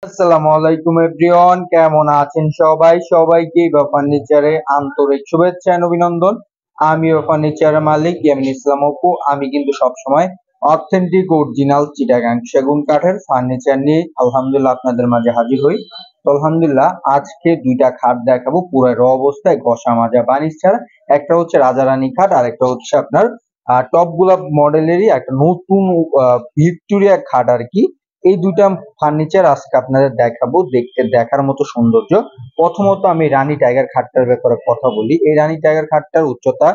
আসসালামু আলাইকুম এভরিওয়ান, কেমন আছেন সবাই? সবাইকে ইভা ফার্নিচারে আন্তরিক শুভেচ্ছা এবং অভিনন্দন। আমি ইভা ফার্নিচারের মালিক ইয়ামিন ইসলাম অপু। আমি কিন্তু সবসময় অথেন্টিক অরিজিনাল চিটাগাং সেগুন কাঠের ফার্নিচার নিয়ে আলহামদুলিল্লাহ আপনাদের মাঝে হাজির হই। তো আলহামদুলিল্লাহ আজকে দুইটা খাট দেখাবো পুরো র অবস্থায়, ঘষা মাজা বানিশ ছাড়া। একটা হচ্ছে রাজারানী খাট আর একটা হচ্ছে আপনার টপ গোলাপ মডেলেরই একটা নতুন ভিক্টোরিয়া খাট আর কি। এই দুইটা ফার্নিচার আজকে আপনাদের দেখাবো, দেখতে দেখার মতো সৌন্দর্য। প্রথমত আমি রানী টাইগার খাটটার ব্যাপারে কথা বলি। এই রানী টাইগার খাটটার উচ্চতা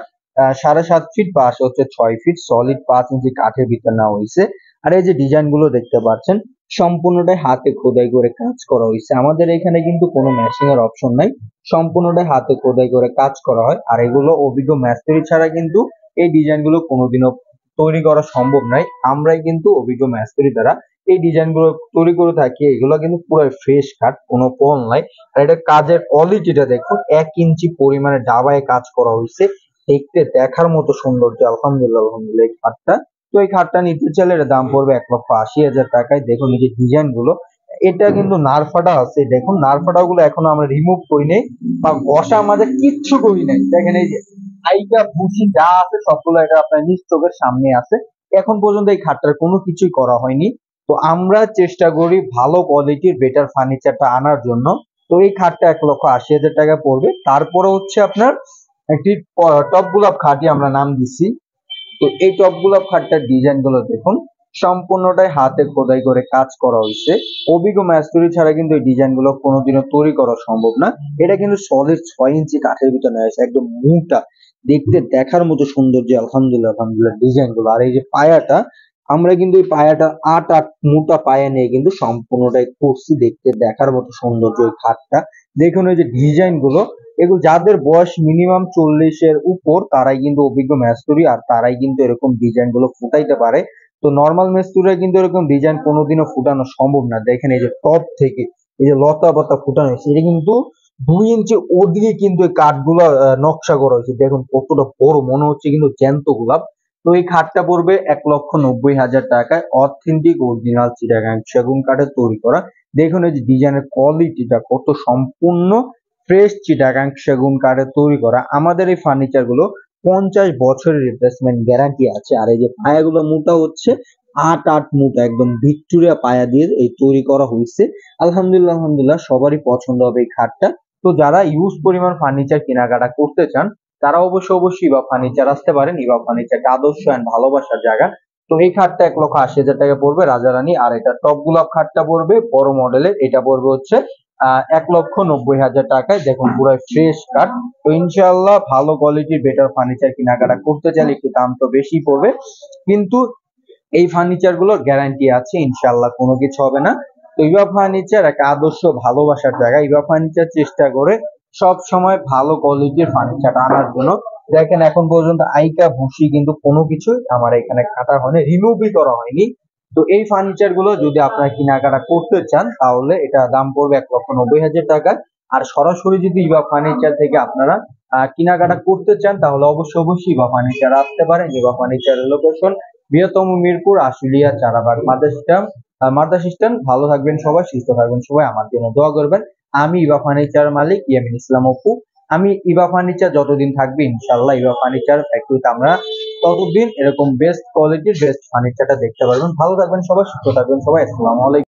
7.5 ফিট, পাশে হচ্ছে 6 ফিট, সলিড 5 ইঞ্চি কাঠের ভিতর নেওয়া হয়েছে। আর এই যে ডিজাইন গুলো দেখতে পাচ্ছেন সম্পূর্ণটাই হাতে খোদাই করে কাজ করা হয়েছে। আমাদের এখানে কিন্তু কোনো ম্যাচিং এর অপশন নাই, সম্পূর্ণটাই হাতে খোদাই করে কাজ করা হয়। আর এগুলো অভিজ্ঞ মিস্ত্রি ছাড়া কিন্তু এই ডিজাইন গুলো কোনোদিনও তৈরি করা সম্ভব নয়। আমরাই কিন্তু অভিজ্ঞ মিস্ত্রি দ্বারা এই ডিজাইন গুলো তৈরি করে থাকি। এগুলো কিন্তু পুরো ফ্রেশ কাঠ, কোনো ফল নাই। আর এটা কাজের কোয়ালিটিটা দেখুন, 1 ইঞ্চি পরিমাণে ডাবায় কাজ করা হয়েছে। দেখতে দেখার মতো সৌন্দর্য আলহামদুলিল্লাহ আলহামদুলিল্লাহ এই খাটটা। তো এই খাটটা নিতে চাইলে এর দাম পড়বে 1,80,000 টাকায়। দেখুন এই যে ডিজাইন গুলো, এটা কিন্তু নারফাটা আছে। দেখুন নারফাটা গুলো এখনো আমরা রিমুভ করি নাই বা ঘষা আমাদের কিচ্ছু করি নাই। দেখেন এই যে আইকা বুশি যা আছে সবগুলো এটা আপনার নিজ চোখের সামনে আছে। এখন পর্যন্ত এই খাটটার কোনো কিছুই করা হয়নি। তো আমরা চেষ্টা করি ভালো কোয়ালিটির বেটার ফার্নিচারটা আনার জন্য। তো এই খাটটা 1,80,000 টাকা পড়বে। তারপরে হচ্ছে আপনার একটি টপ গোলাপ খাটই আমরা নাম দিচ্ছি। তো এই টপ গোলাপ খাটটার ডিজাইন গুলো দেখুন, সম্পূর্ণটাই হাতে খোদাই করে কাজ করা হয়েছে। অভিজ্ঞ মিস্ত্রি ছাড়া কিন্তু এই ডিজাইন গুলো কোনোদিনও তৈরি করা সম্ভব না। এটা কিন্তু সলিড 6 ইঞ্চি কাঠের ভিতরে নেওয়া হয়েছে, একদম মোটা, দেখতে দেখার মতো সৌন্দর্য আলহামদুলিল্লাহ আলহামদুলিল্লাহ ডিজাইন গুলো। আর এই যে পায়াটা, আমরা কিন্তু এই পায়াটা 8 মোটা পায়া নিয়ে কিন্তু সম্পূর্ণটাই করছি। দেখতে দেখার মতো সৌন্দর্য এই খাটটা। দেখুন এই যে ডিজাইন গুলো, এগুলো যাদের বয়স মিনিমাম 40-এর উপর তারাই কিন্তু অভিজ্ঞ মিস্ত্রি, আর তারাই কিন্তু এরকম ডিজাইন গুলো ফুটাইতে পারে। তো নর্মাল মিস্ত্রিরা কিন্তু এরকম ডিজাইন কোনোদিনও ফুটানো সম্ভব না। দেখেন এই যে টপ থেকে এই যে লতা পাতা ফুটানো হয়েছে, এটা কিন্তু 2 ইঞ্চি ওদিকে কিন্তু এই কাঠগুলো নকশা করা হয়েছে। দেখুন কতটা বড়, মনে হচ্ছে কিন্তু জ্যান্ত গোলাপ। তো এই খাটটা পড়বে 1,90,000 টাকায়, অথেন্টিক অরিজিনাল চিটাগাং সেগুন কাঠের তৈরি করা। দেখুন এই যে ডিজাইনের কোয়ালিটিটা কত সম্পূর্ণ ফ্রেশ চিটাগাং সেগুন কাঠের তৈরি করা। আমাদের এই ফার্নিচার গুলো 50 বছরের রিপ্লেসমেন্ট গ্যারান্টি আছে। আর এই যে পায়াগুলো মোটা হচ্ছে 8 মোটা, একদম ভিক্টোরিয়া পায়া দিয়ে এই তৈরি করা হয়েছে। আলহামদুলিল্লাহ আলহামদুলিল্লাহ সবারই পছন্দ হবে এই খাটটা। তো যারা ইউজ পরিমাণ ফার্নিচার কেনাকাটা করতে চান তারা অবশ্যই ইভা ফার্নিচার আসতে পারেন। ইভা ফার্নিচারটা আদর্শ এন্ড ভালোবাসার জায়গা। তো এই খাটটা 1,80,000 টাকা পড়বে রাজারানী। আর এটা টপ গোলাপ খাটটা পড়বে বড় মডেলের, এটা পড়বে হচ্ছে 1,90,000 টাকায়। দেখুন পুরো ফ্রেশ কাঠ। তো ইনশাআল্লাহ ভালো কোয়ালিটির বেটার ফার্নিচার কেনাকাটা করতে চাইলে একটু দাম তো বেশি পড়বে, কিন্তু এই ফার্নিচার গুলোর গ্যারান্টি আছে, ইনশাআল্লাহ কোনো কিছু হবে না। তো ইভা ফার্নিচার একটা আদর্শ ভালোবাসার জায়গা। ইভা ফার্নিচার চেষ্টা করে সব সময় ভালো কোয়ালিটির ফার্নিচার আনার জন্য। দেখেন এখন পর্যন্ত আইকা ভুসি কিন্তু কোনো কিছু আমার এখানে কাটা হয়নি, রিমুভই করা হয়নি। তো এই ফার্নিচার গুলো যদি আপনারা কেনাকাটা করতে চান তাহলে এটা দাম পড়বে 1,90,000 টাকা। আর সরাসরি যদি ইভা ফার্নিচার থেকে আপনারা কেনাকাটা করতে চান তাহলে অবশ্যই ইভা ফার্নিচার আসতে পারেন। ইভা ফার্নিচারের লোকেশন বৃহত্তম মিরপুর, আশুলিয়া, চারাবাগ, মাদ্রাস স্ট্যান্ড। ভালো থাকবেন সবাই, সুস্থ থাকবেন সবাই, আমার জন্য দোয়া করবেন। আমি ইভা ফার্নিচার মালিক ইয়ামিন ইসলাম অপু। আমি ইভা ফার্নিচার যতদিন থাকবে ইনশাআল্লাহ ইভা ফার্নিচার ফ্যাক্টরিতে আমরা ততদিন এরকম বেস্ট কোয়ালিটির বেস্ট ফার্নিচারটা দেখতে পারবেন। ভালো থাকবেন সবাই, সুস্থ থাকবেন সবাই। আসসালামু আলাইকুম।